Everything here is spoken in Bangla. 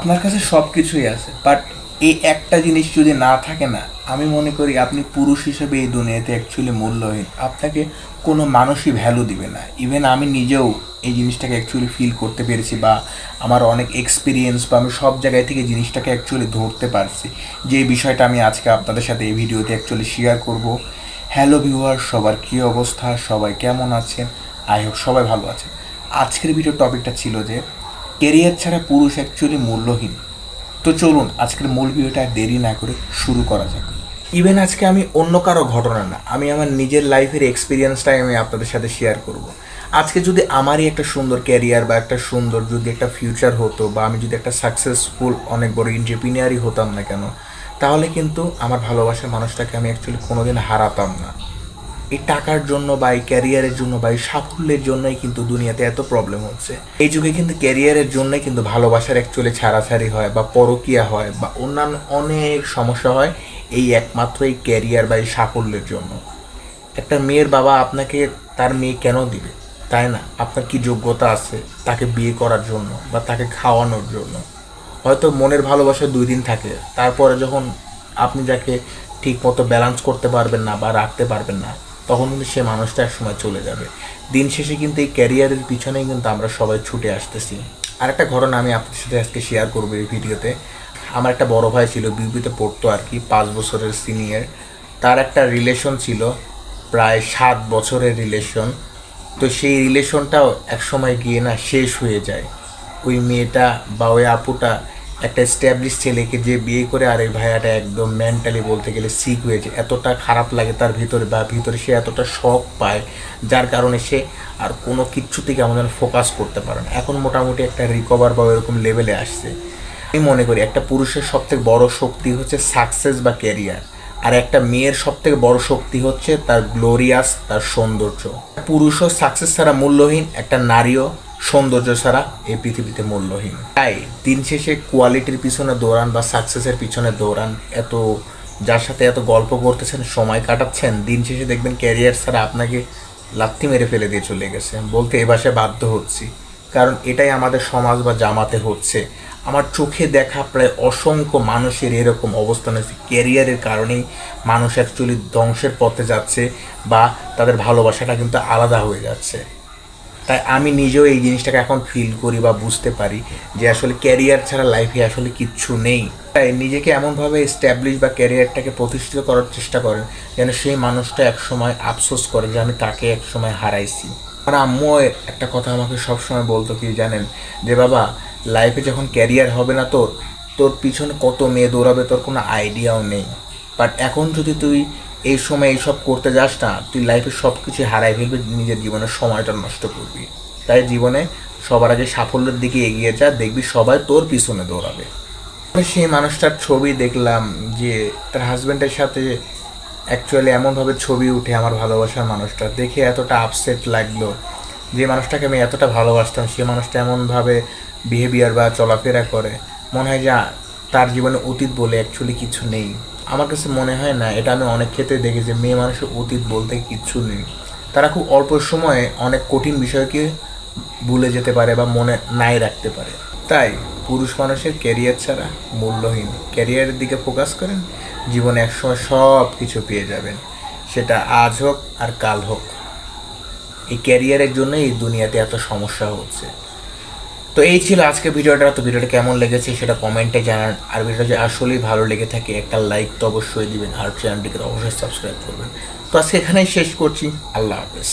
আপনার কাছে সব কিছুই আছে, বাট এই একটা জিনিস যদি না থাকে না, আমি মনে করি আপনি পুরুষ হিসেবে এই দুনিয়াতে অ্যাকচুয়ালি মূল্যহীন। আপনাকে কোনো মানুষই ভ্যালু দিবে না। ইভেন আমি নিজেও এই জিনিসটাকে অ্যাকচুয়ালি ফিল করতে পেরেছি, বা আমার অনেক এক্সপিরিয়েন্স, বা আমি সব জায়গায় থেকে জিনিসটাকে অ্যাকচুয়ালি ধরতে পারছি, যে বিষয়টা আমি আজকে আপনাদের সাথে এই ভিডিওতে অ্যাকচুয়ালি শেয়ার করব। হ্যালো ভিউয়ার, সবার কী অবস্থা, সবাই কেমন আছেন? আই হোপ সবাই ভালো আছেন। আজকের ভিডিওর টপিকটা ছিল যে কেরিয়ার ছাড়া পুরুষ অ্যাকচুয়ালি মূল্যহীন। তো চলুন আজকের মূল ভিডিওটা আর দেরি না করে শুরু করা যাক। ইভেন আজকে আমি অন্য কারো ঘটনা না, আমি আমার নিজের লাইফের এক্সপিরিয়েন্সটাই আমি আপনাদের সাথে শেয়ার করব। আজকে যদি আমারই একটা সুন্দর ক্যারিয়ার বা একটা সুন্দর যদি একটা ফিউচার হতো, বা আমি যদি একটা সাকসেসফুল অনেক বড় এন্টারপ্রেনিয়ারই হতাম না কেন, তাহলে কিন্তু আমার ভালোবাসার মানুষটাকে আমি অ্যাকচুয়ালি কোনোদিন হারাতাম না। এই টাকার জন্য বা এই ক্যারিয়ারের জন্য বা এই সাফল্যের জন্যই কিন্তু দুনিয়াতে এত প্রবলেম হচ্ছে। এই যুগে কিন্তু ক্যারিয়ারের জন্যই কিন্তু ভালোবাসার অ্যাকচুয়ালি ছাড়াছাড়ি হয়, বা পরকীয়া হয়, বা অন্যান্য অনেক সমস্যা হয়, এই একমাত্র এই ক্যারিয়ার বা এই সাফল্যের জন্য। একটা মেয়ের বাবা আপনাকে তার মেয়ে কেন দিবে, তাই না? আপনার কি যোগ্যতা আছে তাকে বিয়ে করার জন্য বা তাকে খাওয়ানোর জন্য? হয়তো মনের ভালোবাসা 2 দিন থাকে, তারপরে যখন আপনি যাকে ঠিক মতো ব্যালেন্স করতে পারবেন না বা রাখতে পারবেন না, তখন কিন্তু সে মানুষটা একসময় চলে যাবে। দিন শেষে কিন্তু এই ক্যারিয়ারের পিছনেই কিন্তু আমরা সবাই ছুটে আসতেছি। আরেকটা ঘটনা আমি আপনাদের সাথে আজকে শেয়ার করবো এই ভিডিওতে। আমার একটা বড় ভাই ছিল, বিউপিতে পড়তো আর কি, 5 বছরের সিনিয়র। তার একটা রিলেশন ছিল, প্রায় 7 বছরের রিলেশন। তো সেই রিলেশনটাও এক সময় গিয়ে না শেষ হয়ে যায়। ওই মেয়েটা বা ওই আপুটা একটা স্ট্যাবলিশ ছেলেকে যে বিয়ে করে, আর এই ভাইয়াটা একদম মেন্টালি বলতে গেলে সিক হয়েছে। এতটা খারাপ লাগে তার ভিতরে, বা ভিতরে সে এতটা শক পায়, যার কারণে সে আর কোনো কিচ্ছু থেকে আমাদের ফোকাস করতে পারে না। এখন মোটামুটি একটা রিকভার বা এরকম লেভেলে আসছে। আমি মনে করি একটা পুরুষের সবথেকে বড় শক্তি হচ্ছে সাকসেস বা ক্যারিয়ার, আর একটা মেয়ের সবথেকে বড় শক্তি হচ্ছে তার গ্লোরিয়াস, তার সৌন্দর্য। পুরুষও সাকসেস ছাড়া মূল্যহীন, একটা নারীও সৌন্দর্য ছাড়া এই পৃথিবীতে মূল্যহীন। তাই দিন শেষে কোয়ালিটির পিছনে দৌড়ান বা সাকসেসের পিছনে দৌড়ান, এত যার সাথে এত গল্প করতেছেন, সময় কাটাচ্ছেন, দিন শেষে দেখবেন ক্যারিয়ার ছাড়া আপনাকে লাথি মেরে ফেলে দিয়ে চলে গেছে। বলতে এ ভাষায় বাধ্য হচ্ছি, কারণ এটাই আমাদের সমাজ বা জামাতে হচ্ছে। আমার চোখে দেখা প্রায় অসংখ্য মানুষের এরকম অবস্থান হয়েছে, ক্যারিয়ারের কারণেই মানুষ অ্যাকচুয়ালি ধ্বংসের পথে যাচ্ছে, বা তাদের ভালোবাসাটা কিন্তু আলাদা হয়ে যাচ্ছে। তাই আমি নিজেও এই জিনিসটাকে এখন ফিল করি বা বুঝতে পারি যে আসলে ক্যারিয়ার ছাড়া লাইফে আসলে কিচ্ছু নেই। তাই নিজেকে এমনভাবে এস্টাবলিশ বা ক্যারিয়ারটাকে প্রতিষ্ঠিত করার চেষ্টা করেন যেন সেই মানুষটা একসময় আফসোস করে যে আমি তাকে একসময় হারাইছি। আর আম্মু একটা কথা আমাকে সবসময় বলতো কি জানেন, যে বাবা, লাইফে যখন ক্যারিয়ার হবে না তোর, তোর পিছনে কত মেয়ে দৌড়াবে তোর কোনো আইডিয়াও নেই। বাট এখন যদি তুই এই সময় এইসব করতে যাস না, তুই লাইফে সব কিছু হারাই ফেলবি, নিজের জীবনের সময়টা নষ্ট করবি। তাই জীবনে সবার আগে সাফল্যের দিকে এগিয়ে যা, দেখবি সবাই তোর পিছনে দৌড়াবে। সেই মানুষটার ছবি দেখলাম, যে তার হাজব্যান্ডের সাথে অ্যাকচুয়ালি এমনভাবে ছবি উঠে, আমার ভালোবাসার মানুষটা দেখে এতটা আপসেট লাগলো। যে মানুষটাকে আমি এতটা ভালোবাসতাম, সে মানুষটা এমনভাবে বিহেভিয়ার বা চলাফেরা করে, মনে হয় যে তার জীবনে অতীত বলে অ্যাকচুয়ালি কিছু নেই। আমার কাছে মনে হয় না, এটা আমি অনেক ক্ষেত্রে দেখি যে মেয়ে মানুষের অতীত বলতে কিচ্ছু নেই। তারা খুব অল্প সময়ে অনেক কঠিন বিষয়কে ভুলে যেতে পারে বা মনে নাই রাখতে পারে। তাই পুরুষ মানুষের ক্যারিয়ার ছাড়া মূল্যহীন। ক্যারিয়ারের দিকে ফোকাস করেন, জীবনে একসময় সব কিছু পেয়ে যাবেন, সেটা আজ হোক আর কাল হোক। এই ক্যারিয়ারের জন্য এই দুনিয়াতে এত সমস্যা হচ্ছে। তো এই ছিল আজকে ভিডিওটা। তো ভিডিওটা কেমন লেগেছে সেটা কমেন্টে জানান, আর ভিডিওটা যদি আসলেই ভালো লেগে থাকে একটা লাইক তো অবশ্যই দিবেন, আর চ্যানেলটিকে অবশ্যই সাবস্ক্রাইব করবেন। তো আজকে এখানেই শেষ করছি। আল্লাহ হাফেজ।